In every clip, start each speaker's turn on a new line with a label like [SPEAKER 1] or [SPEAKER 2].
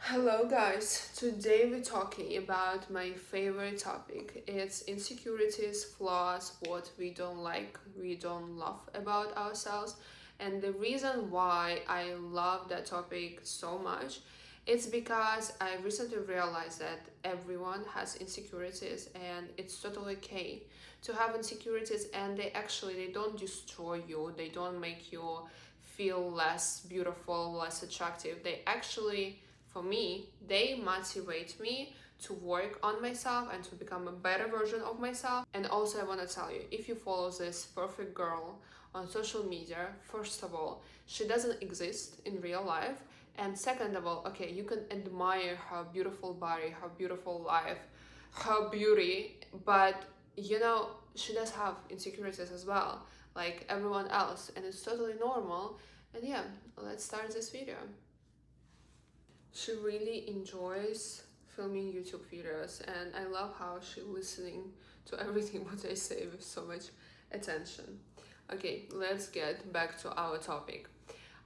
[SPEAKER 1] Hello guys, today we're talking about my favorite topic. It's insecurities, flaws, what we don't like, we don't love about ourselves. And the reason why I love that topic so much, it's because I recently realized that everyone has insecurities and it's totally okay to have insecurities, and they don't destroy you, they don't make you feel less beautiful, less attractive. They actually, for me, they motivate me to work on myself and to become a better version of myself. And also, I want to tell you, if you follow this perfect girl on social media, first of all, she doesn't exist in real life. And second of all, okay, you can admire her beautiful body, her beautiful life, her beauty, but she does have insecurities as well, like everyone else, and it's totally normal. And yeah, let's start this video. She really enjoys filming YouTube videos, and I love how she's listening to everything what I say with so much attention. Okay, let's get back to our topic.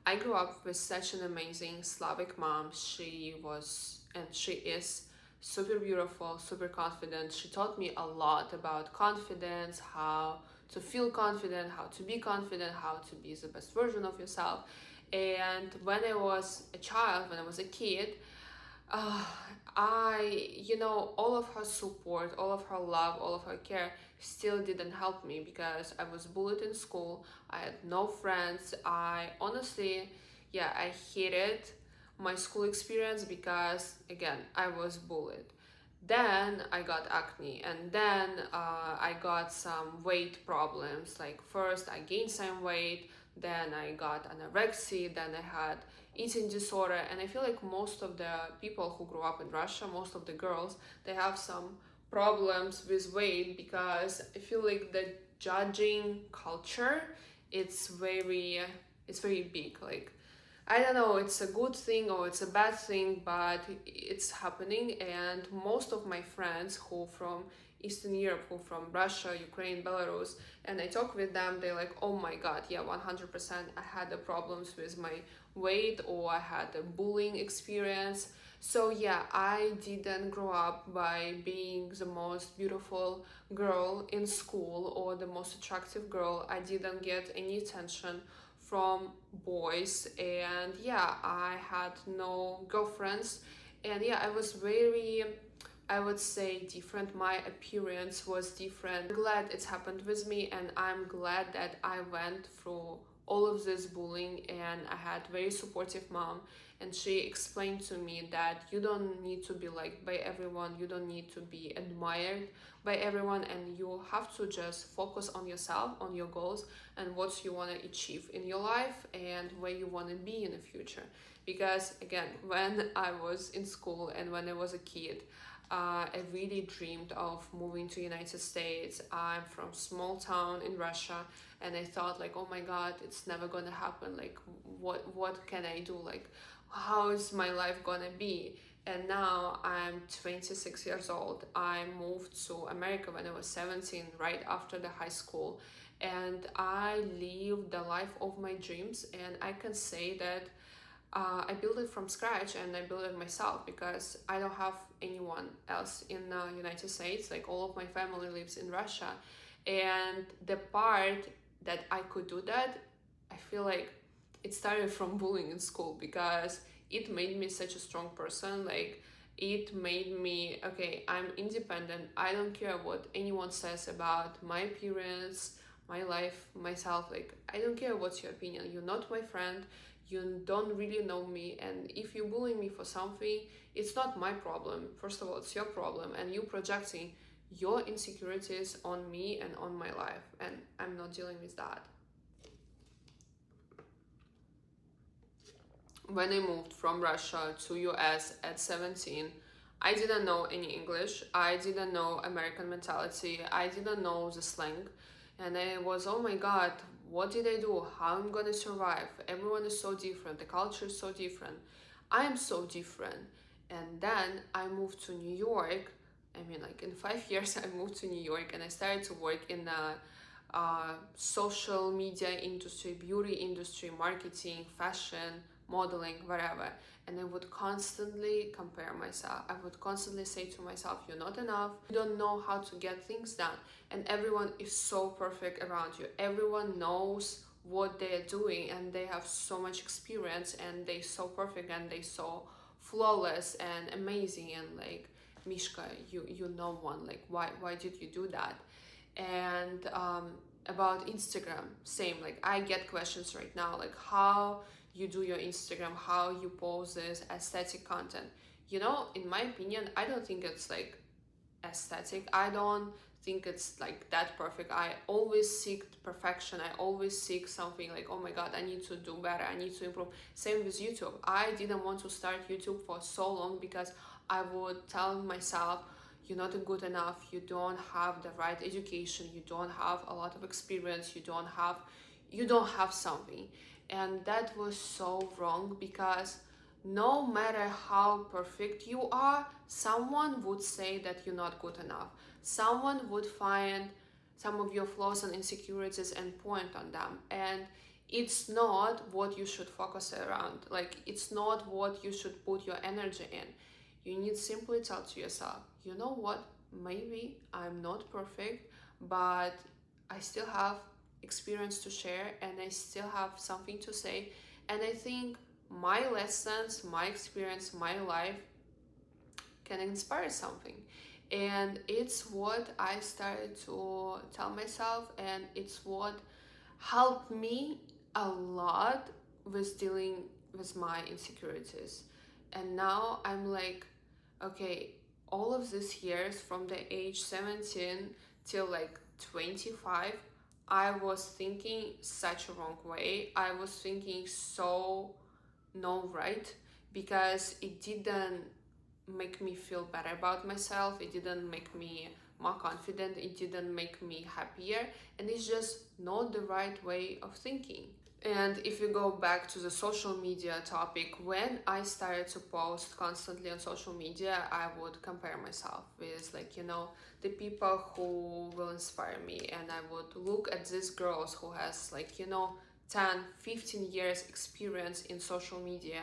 [SPEAKER 1] I grew up with such an amazing Slavic mom. She was and she is super beautiful, super confident. She taught me a lot about confidence, how to feel confident, how to be confident, how to be the best version of yourself. And when I was a child, when I was a kid, uh, all of her support, all of her love, all of her care still didn't help me because I was bullied in school. I had no friends. I honestly, yeah, I hated my school experience because, again, I was bullied. Then I got acne, and then I got some weight problems. Like, first, I gained some weight, then I got anorexia, then I had eating disorder. And I feel like most of the people who grew up in Russia, most of the girls, they have some problems with weight because I feel like the judging culture, it's very big. Like, I don't know, it's a good thing or it's a bad thing, but it's happening. And most of my friends who from Eastern Europe, who from Russia, Ukraine, Belarus, and I talk with them, they're like, oh my God, yeah, 100%. I had the problems with my weight, or I had a bullying experience. So yeah, I didn't grow up by being the most beautiful girl in school or the most attractive girl. I didn't get any attention from boys, and yeah, I had no girlfriends. And yeah, I was very, I would say, different. My appearance was different. I'm glad it's happened with me, and I'm glad that I went through all of this bullying, and I had very supportive mom, and she explained to me that you don't need to be liked by everyone, you don't need to be admired by everyone, and you have to just focus on yourself, on your goals, and what you want to achieve in your life and where you want to be in the future. Because again, when I was in school and when I was a kid, I really dreamed of moving to United States. I'm from small town in Russia, and I thought like, oh my God, it's never gonna happen. Like, what can I do? Like, how is my life gonna be? And now I'm 26 years old. I moved to America when I was 17, right after the high school, and I lived the life of my dreams. And I can say that I built it from scratch, and I built it myself because I don't have anyone else in the United States. Like, all of my family lives in Russia, and the part that I could do that, I feel like it started from bullying in school because it made me such a strong person. Like, it made me, okay, I'm independent. I don't care what anyone says about my appearance, my life, myself. Like, I don't care what's your opinion. You're not my friend, you don't really know me, and if you bully me for something, it's not my problem. First of all, it's your problem, and you projecting your insecurities on me and on my life, and I'm not dealing with that. When I moved from Russia to US at 17, I didn't know any English, I didn't know American mentality, I didn't know the slang, and I was, oh my God, what did I do? How I'm gonna survive? Everyone is so different, the culture is so different, I am so different. And then I moved to New York. I mean, like, in 5 years I moved to New York, and I started to work in the social media industry, beauty industry, marketing, fashion, modeling, whatever. And I would constantly compare myself. I would constantly say to myself, you're not enough, you don't know how to get things done. And everyone is so perfect around you. Everyone knows what they're doing and they have so much experience and they're so perfect and they're so flawless and amazing. And like, Mishka, you know one, like why did you do that? And about Instagram, same, like I get questions right now, like how you do your Instagram, how you post this aesthetic content. You know, in my opinion, I don't think it's like aesthetic. I don't think it's like that perfect. I always seek perfection. I always seek something like, oh my god, I need to do better, I need to improve. Same with YouTube. I didn't want to start YouTube for so long because I would tell myself, you're not good enough, you don't have the right education, you don't have a lot of experience, you don't have something. And that was so wrong, because no matter how perfect you are, someone would say that you're not good enough. Someone would find some of your flaws and insecurities and point on them. And it's not what you should focus around. Like, it's not what you should put your energy in. You need simply tell to yourself, you know what, maybe I'm not perfect, but I still have experience to share and I still have something to say. And I think my lessons, my experience, my life can inspire something. And it's what I started to tell myself, and it's what helped me a lot with dealing with my insecurities. And now I'm like, okay, all of these years from the age 17 till like 25, I was thinking such a wrong way. I was thinking so no right, because it didn't make me feel better about myself, it didn't make me more confident, it didn't make me happier, and it's just not the right way of thinking. And if you go back to the social media topic, when I started to post constantly on social media, I would compare myself with, like, you know, the people who will inspire me. And I would look at these girls who has, like, you know, 10, 15 years experience in social media,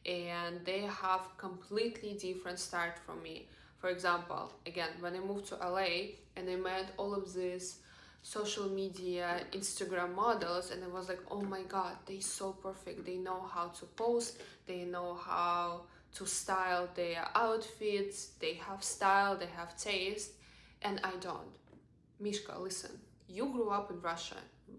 [SPEAKER 1] and they have completely different start from me. For example, again, when I moved to LA and I met all of these social media Instagram models, and I was like, oh my god, they're so perfect, they know how to post, they know how to style their outfits, they have style, they have taste, and I don't. Mishka, listen, you grew up in Russia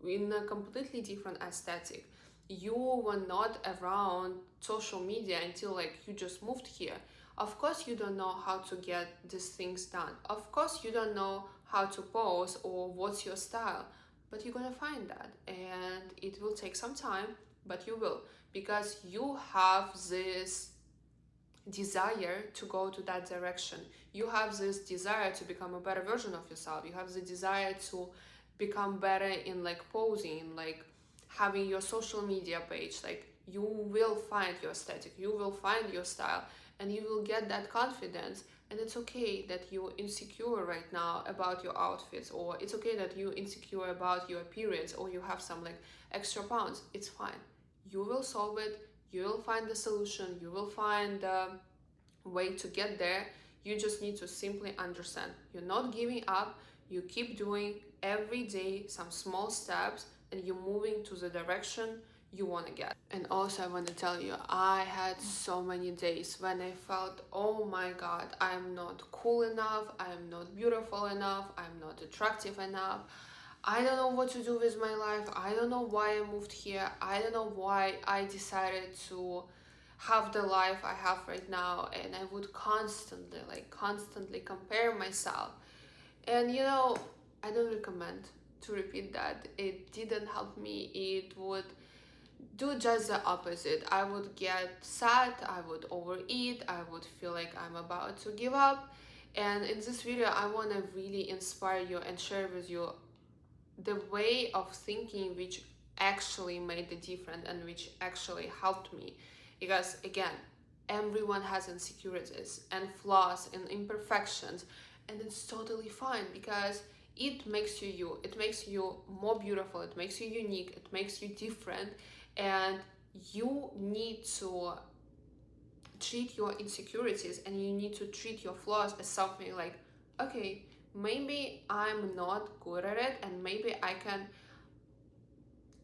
[SPEAKER 1] in a completely different aesthetic. You were not around social media until like you just moved here. Of course you don't know how to get these things done. Of course you don't know how to pose or what's your style, but you're gonna find that, and it will take some time, but you will, because you have this desire to go to that direction. You have this desire to become a better version of yourself. You have the desire to become better in like posing, like having your social media page. Like, you will find your aesthetic, you will find your style, and you will get that confidence. And it's okay that you're insecure right now about your outfits, or it's okay that you're insecure about your appearance, or you have some like extra pounds. It's fine. You will solve it. You will find the solution. You will find the way to get there. You just need to simply understand you're not giving up. You keep doing every day some small steps, and you're moving to the direction you want to get. And also, I want to tell you, I had so many days when I felt, oh my god, I'm not cool enough, I'm not beautiful enough, I'm not attractive enough, I don't know what to do with my life, I don't know why I moved here, I don't know why I decided to have the life I have right now. And I would constantly compare myself. And you know, I don't recommend to repeat that. It didn't help me. It would do just the opposite. I would get sad, I would overeat, I would feel like I'm about to give up. And in this video, I want to really inspire you and share with you the way of thinking which actually made the difference and which actually helped me. Because again, everyone has insecurities and flaws and imperfections, and it's totally fine, because it makes you, it makes you more beautiful, it makes you unique, it makes you different. And You need to treat your insecurities and you need to treat your flaws as something like, okay, maybe I'm not good at it and maybe I can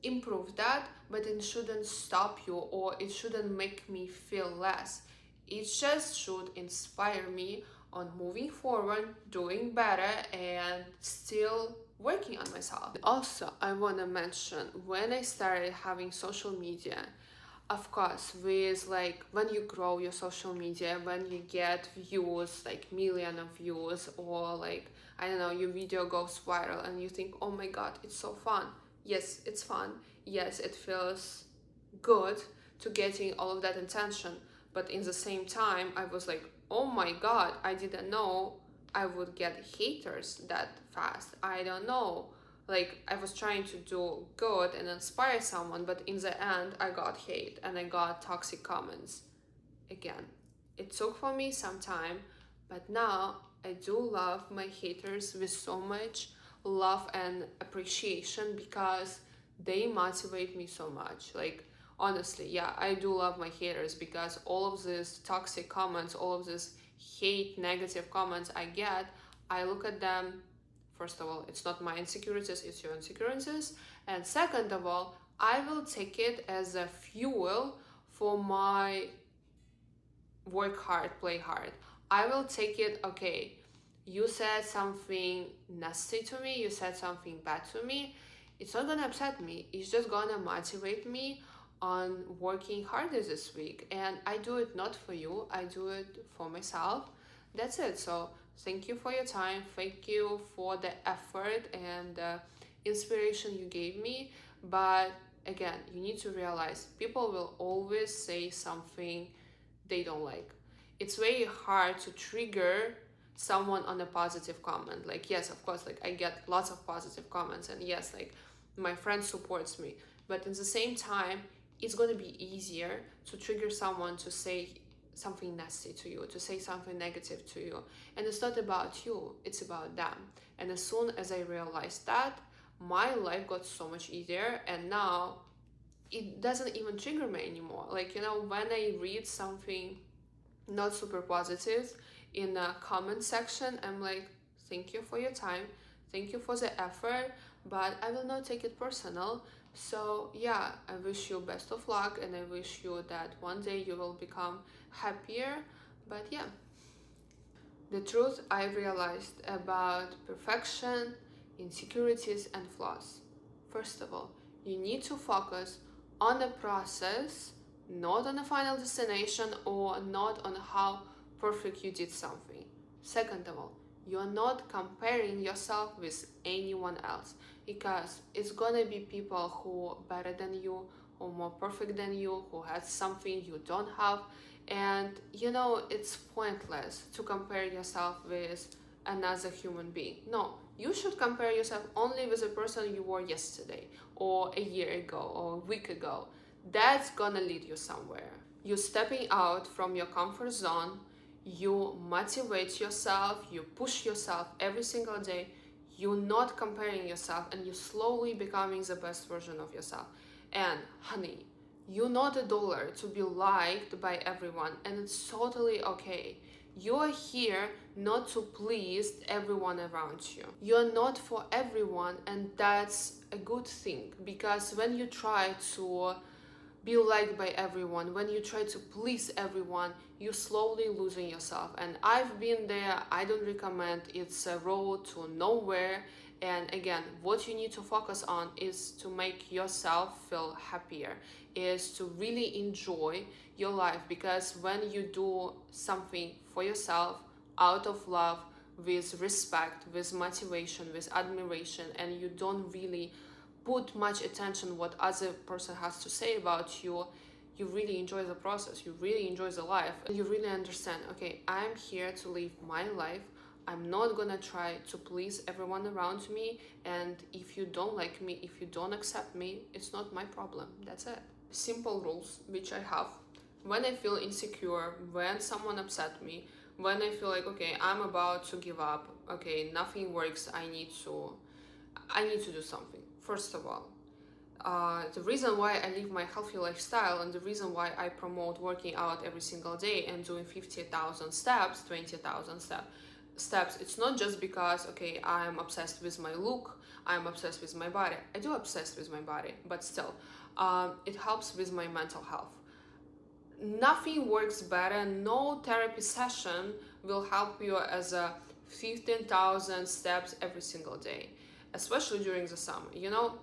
[SPEAKER 1] improve that, but it shouldn't stop you or it shouldn't make me feel less. It just should inspire me on moving forward, doing better, and still working on myself. Also, I want to mention when I started having social media, of course, with like when you grow your social media, when you get views, like million of views, or like I don't know, your video goes viral and you think, oh my god, it's so fun. Yes, it's fun. Yes, it feels good to getting all of that attention. But in the same time, I was like, oh my god, I didn't know I would get haters that fast. I don't know. Like, I was trying to do good and inspire someone, but in the end, I got hate and I got toxic comments. Again, it took for me some time, but now I do love my haters with so much love and appreciation because they motivate me so much. Like, honestly, yeah, I do love my haters because all of these toxic comments, all of these hate, negative comments I get, I look at them. First of all, it's not my insecurities, it's your insecurities. And second of all, I will take it as a fuel for my work hard, play hard. I will take it, okay, you said something nasty to me, you said something bad to me. It's not gonna upset me, it's just gonna motivate me on working harder this week. And I do it not for you, I do it for myself. That's it. So thank you for your time, thank you for the effort and inspiration you gave me. But again, you need to realize people will always say something they don't like. It's very hard to trigger someone on a positive comment. Like, yes, of course, like I get lots of positive comments, and yes, like my friend supports me, but at the same time, it's going to be easier to trigger someone to say something nasty to you, to say something negative to you. And it's not about you, it's about them. And as soon as I realized that, my life got so much easier, and now it doesn't even trigger me anymore. Like, you know, when I read something not super positive in a comment section, I'm like, thank you for your time, thank you for the effort, but I will not take it personal. So yeah, I wish you best of luck and I wish you that one day you will become happier. But yeah, the truth I realized about perfection, insecurities, and flaws. First of all, you need to focus on the process, not on the final destination or not on how perfect you did something. Second of all, you're not comparing yourself with anyone else because it's gonna be people who are better than you, who are more perfect than you, who has something you don't have. And you know, it's pointless to compare yourself with another human being. No, you should compare yourself only with the person you were yesterday or a year ago or a week ago. That's gonna lead you somewhere. You're stepping out from your comfort zone, you motivate yourself, you push yourself every single day, you're not comparing yourself, and you're slowly becoming the best version of yourself. And honey, you're not a dollar to be liked by everyone, and it's totally okay. You're here not to please everyone around you. You're not for everyone, and that's a good thing because when you try to be liked by everyone, when you try to please everyone, you're slowly losing yourself. And I've been there, I don't recommend. It's a road to nowhere. And again, what you need to focus on is to make yourself feel happier, is to really enjoy your life. Because when you do something for yourself out of love, with respect, with motivation, with admiration, and you don't really put much attention what other person has to say about you, you really enjoy the process, you really enjoy the life, and you really understand, okay, I'm here to live my life. I'm not gonna try to please everyone around me, and if you don't like me, if you don't accept me, it's not my problem. That's it. Simple rules which I have. When I feel insecure, when someone upset me, when I feel like, okay, I'm about to give up, okay, nothing works, I need to do something. First of all, The reason why I live my healthy lifestyle and the reason why I promote working out every single day and doing 50,000 steps, 20,000 steps, it's not just because, okay, I'm obsessed with my look, I'm obsessed with my body. I do obsessed with my body, but still, it helps with my mental health. Nothing works better, no therapy session will help you as a 15,000 steps every single day, especially during the summer. You know,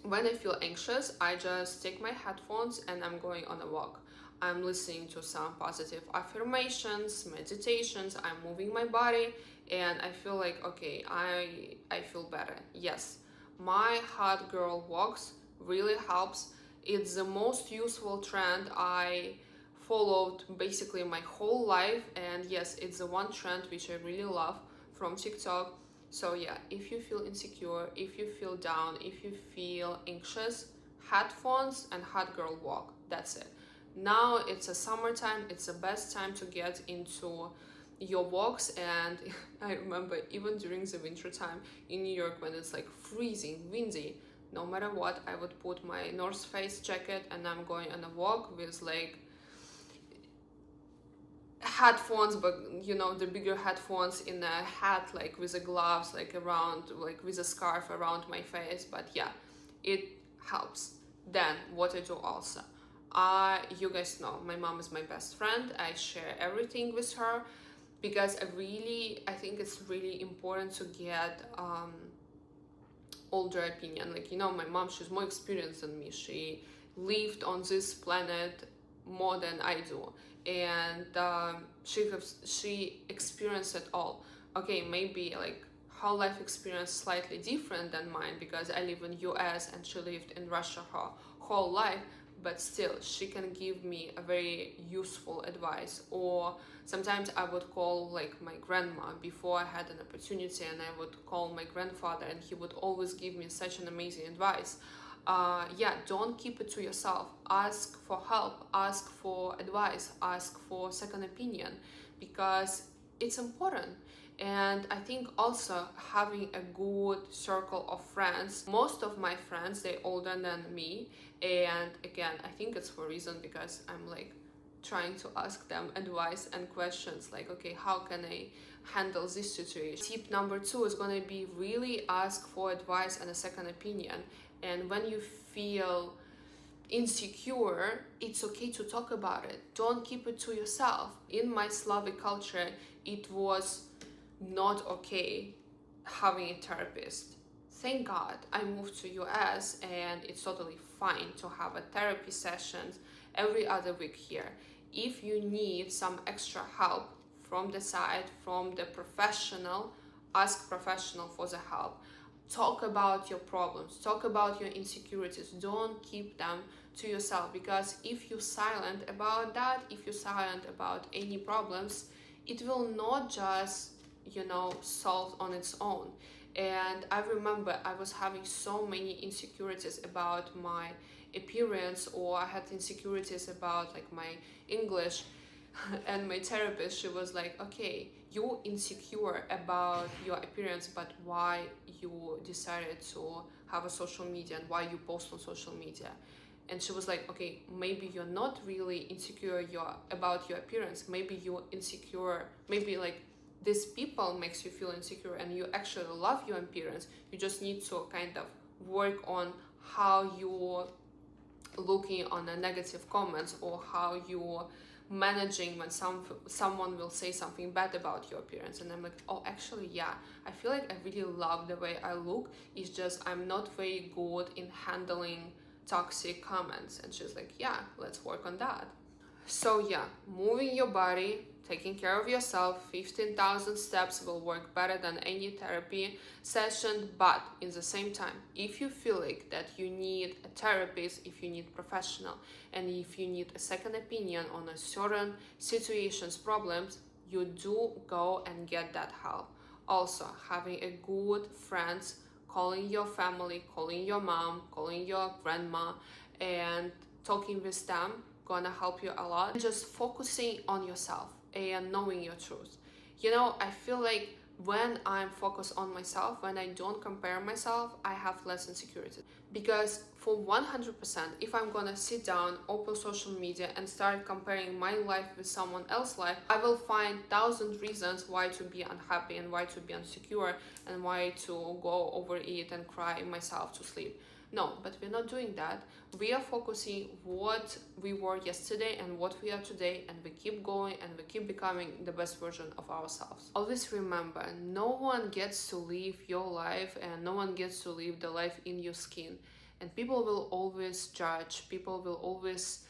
[SPEAKER 1] when I feel anxious, I just take my headphones and I'm going on a walk. I'm listening to some positive affirmations, meditations, I'm moving my body, and I feel like, okay, I feel better. Yes, my hot girl walks really helps. It's the most useful trend I followed basically my whole life, and yes, it's the one trend which I really love from TikTok. So yeah, if you feel insecure, if you feel down, if you feel anxious, headphones and hot girl walk. That's it. Now it's a summertime, it's the best time to get into your walks. And I remember even during the winter time in New York when it's like freezing, windy, no matter what, I would put my North Face jacket and I'm going on a walk with like headphones, but you know, the bigger headphones, in a hat, like with the gloves, like around, like with a scarf around my face. But yeah, it helps. Then what I do also, you guys know my mom is my best friend. I share everything with her because I think it's really important to get older opinion. Like, you know, my mom, she's more experienced than me. She lived on this planet more than I do, and she experienced it all. Okay, maybe like her life experience slightly different than mine because I live in US and she lived in Russia her whole life, but still she can give me a very useful advice. Or sometimes I would call like my grandma before I had an opportunity, and I would call my grandfather and he would always give me such an amazing advice. Yeah, don't keep it to yourself. Ask for help, ask for advice, ask for second opinion, because it's important. And I think also having a good circle of friends. Most of my friends, they're older than me, and again, I think it's for a reason, because I'm like trying to ask them advice and questions like, okay, how can I handle this situation? Tip number 2 is going to be really ask for advice and a second opinion. And when you feel insecure, it's okay to talk about it. Don't keep it to yourself. In my Slavic culture, it was not okay having a therapist. Thank God I moved to US and it's totally fine to have a therapy sessions every other week here. If you need some extra help from the side, from the professional, ask professional for the help. Talk about your problems, talk about your insecurities. Don't keep them to yourself, because if you're silent about that, if you're silent about any problems, it will not just, you know, solve on its own. And I remember I was having so many insecurities about my appearance, or I had insecurities about like my English. And my therapist, she was like, okay, you're insecure about your appearance, but why you decided to have a social media and why you post on social media? And she was like, okay, maybe you're not really insecure about your appearance. Maybe you're insecure, maybe like these people makes you feel insecure and you actually love your appearance. You just need to kind of work on how you're looking on the negative comments, or how you're managing when someone will say something bad about your appearance. And I'm like, oh, actually, yeah, I feel like I really love the way I look. It's just I'm not very good in handling toxic comments. And she's like, yeah, let's work on that. So yeah, moving your body, taking care of yourself, 15,000 steps will work better than any therapy session. But in the same time, if you feel like that you need a therapist, if you need professional, and if you need a second opinion on a certain situations, problems, you do go and get that help. Also, having a good friends, calling your family, calling your mom, calling your grandma, and talking with them gonna help you a lot. Just focusing on yourself and knowing your truth. You know, I feel like When I'm focused on myself, when I don't compare myself, I have less insecurity. Because for 100%, if I'm gonna sit down, open social media and start comparing my life with someone else's life, I will find 1,000 reasons why to be unhappy and why to be insecure and why to go overeat and cry myself to sleep. No, but we're not doing that. We are focusing what we were yesterday and what we are today, and we keep going and we keep becoming the best version of ourselves. Always remember, no one gets to live your life and no one gets to live the life in your skin. And people will always judge, people will always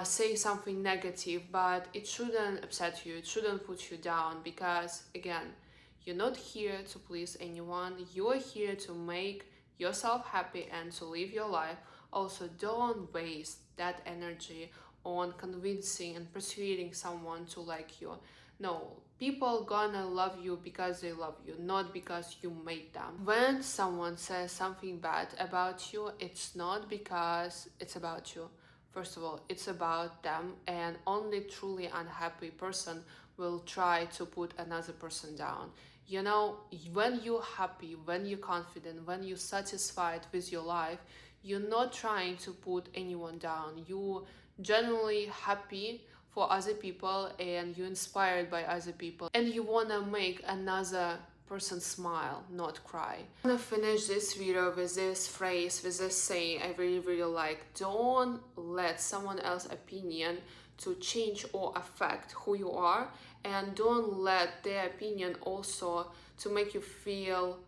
[SPEAKER 1] say something negative, but it shouldn't upset you, it shouldn't put you down, because again, you're not here to please anyone, you're here to make yourself happy and to live your life. Also, don't waste that energy on convincing and persuading someone to like you. No, people gonna love you because they love you, not because you made them. When someone says something bad about you, it's not because it's about you. First of all, it's about them, and only truly unhappy person will try to put another person down. You know, when you're happy, when you're confident, when you're satisfied with your life, you're not trying to put anyone down. You're genuinely happy for other people and you're inspired by other people. And you want to make another person smile, not cry. I'm gonna finish this video with this phrase, with this saying I really like. Don't let someone else's opinion to change or affect who you are, and don't let their opinion also to make you feel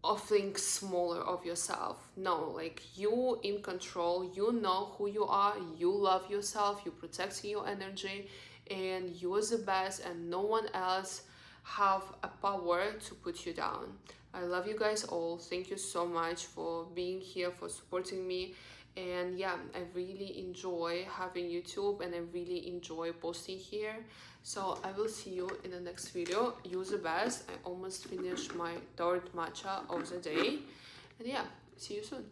[SPEAKER 1] or think smaller of yourself. No, like, you in control, you know who you are, you love yourself, you protect your energy, and you're the best, and no one else have a power to put you down. I love you guys all. Thank you so much for being here, for supporting me. And yeah, I really enjoy having YouTube and I really enjoy posting here. So I will see you in the next video. You're the best. I almost finished my third matcha of the day. And yeah, see you soon.